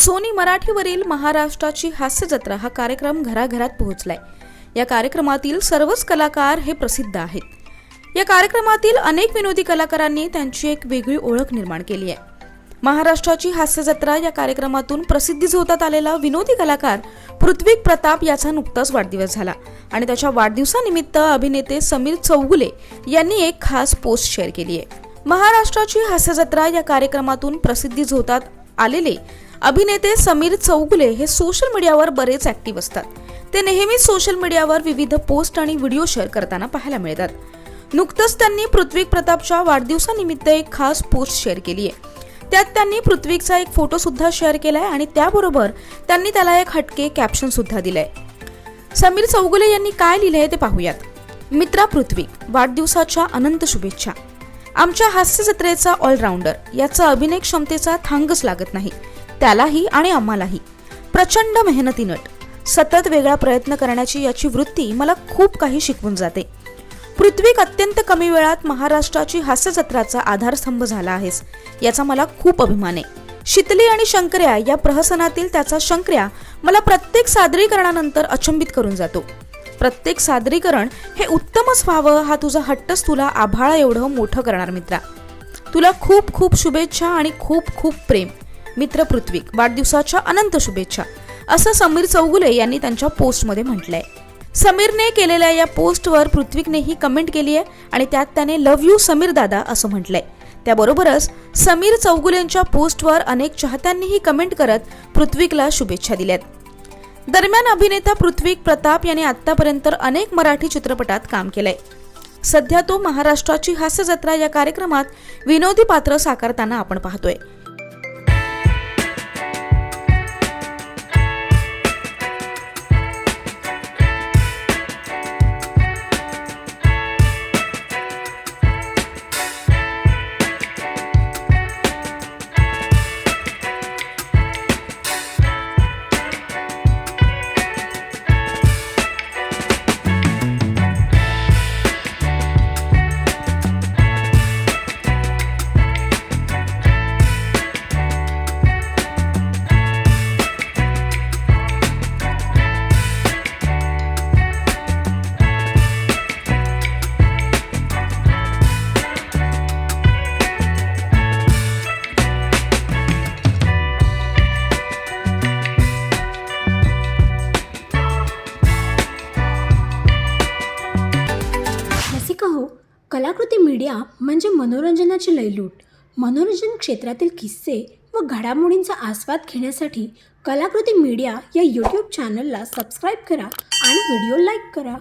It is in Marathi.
सोनी मराठीवरील महाराष्ट्राची हास्य जत्रा हा कार्यक्रम घराघरात पोहोचलाय। या कार्यक्रमातील सर्वच कलाकार हे प्रसिद्ध आहेत। या कार्यक्रमातील अनेक विनोदी कलाकारांनी त्यांची एक वेगळी ओळख निर्माण केली आहे। महाराष्ट्राची हास्य जत्रा या कार्यक्रमातून प्रसिद्धी झोतात आलेला विनोदी कलाकार पृथ्वी प्रताप याचा नुकताच वाढदिवस झाला आणि त्याच्या वाढदिवसानिमित्त अभिनेते समीर चौगुले यांनी एक खास पोस्ट शेअर केली आहे। महाराष्ट्राची हास्य जत्रा या कार्यक्रमातून प्रसिद्धी झोतात आलेले अभिनेते समीर चौगुले हे सोशल मीडियावर बरेच ऍक्टिव्ह असतात। ते नेहमी सोशल मीडियावर विविध पोस्ट आणि व्हिडिओ शेअर करताना पाहायला मिळतात। नुकतंच त्यांनी पृथ्वी प्रतापच्या वाढदिवसानिमित्त एक खास पोस्ट शेअर केली आहे। त्यात त्यांनी पृथ्वीचा एक फोटो सुद्धा शेअर केलाय आणि त्याबरोबर त्यांनी त्याला एक हटके कॅप्शन सुद्धा दिलंय। समीर चौगुले यांनी काय लिहिलंय ते पाहूयात। मित्रा पृथ्वी, वाढदिवसाच्या अनंत शुभेच्छा। आमच्या हास्य जत्रेचा ऑलराऊंडर, याचा अभिनय क्षमतेचा थांगच लागत नाही, त्यालाही आणि आम्हालाही। प्रचंड मेहनती नट, सतत वेगळा प्रयत्न करण्याची याची वृत्ती मला खूप काही शिकवून जाते। पृथ्वी, अत्यंत कमी वेळात महाराष्ट्राची हास्य जत्राचा आधारस्तंभ झाला आहेस, याचा मला खूप अभिमान आहे। शीतली आणि शंकर्या या प्रहसनातील त्याचा शंकर्या मला प्रत्येक सादरीकरणानंतर अचंबित करून जातो। प्रत्येक सादरीकरण हे उत्तमच व्हावं हा तुझा हट्टच तुला आभाळा एवढं मोठं करणार मित्रा। तुला खूप खूप शुभेच्छा आणि खूप खूप प्रेम। मित्र पृथ्वी, वाढदिवसाच्या अनंत शुभेच्छा, असं समीर चौगुले यांनी त्यांच्या पोस्टमध्ये म्हटलंय। समीरने केलेल्या या पोस्टवर पृथ्वीनेही कमेंट केली आहे आणि त्यात त्याने लव्ह यू समीर दादा असं म्हटलंय। त्याबरोबरच समीर चौगुलेंच्या पोस्टवर अनेक चाहत्यांनीही कमेंट करत पृथ्वीला शुभेच्छा दिल्यात। दरम्यान अभिनेता पृथ्वी प्रताप यांनी आतापर्यंत अनेक मराठी चित्रपटात काम केलंय। सध्या तो महाराष्ट्राची हास्य जत्रा या कार्यक्रमात विनोदी पात्र साकारताना आपण पाहतोय। कलाकृती मीडिया म्हणजे मनोरंजनाची लयलूट। मनोरंजन क्षेत्रातील किस्से व घडामोडींचा आस्वाद घेण्यासाठी कलाकृती मीडिया या यूट्यूब चॅनलला सबस्क्राईब करा आणि व्हिडिओ लाईक करा।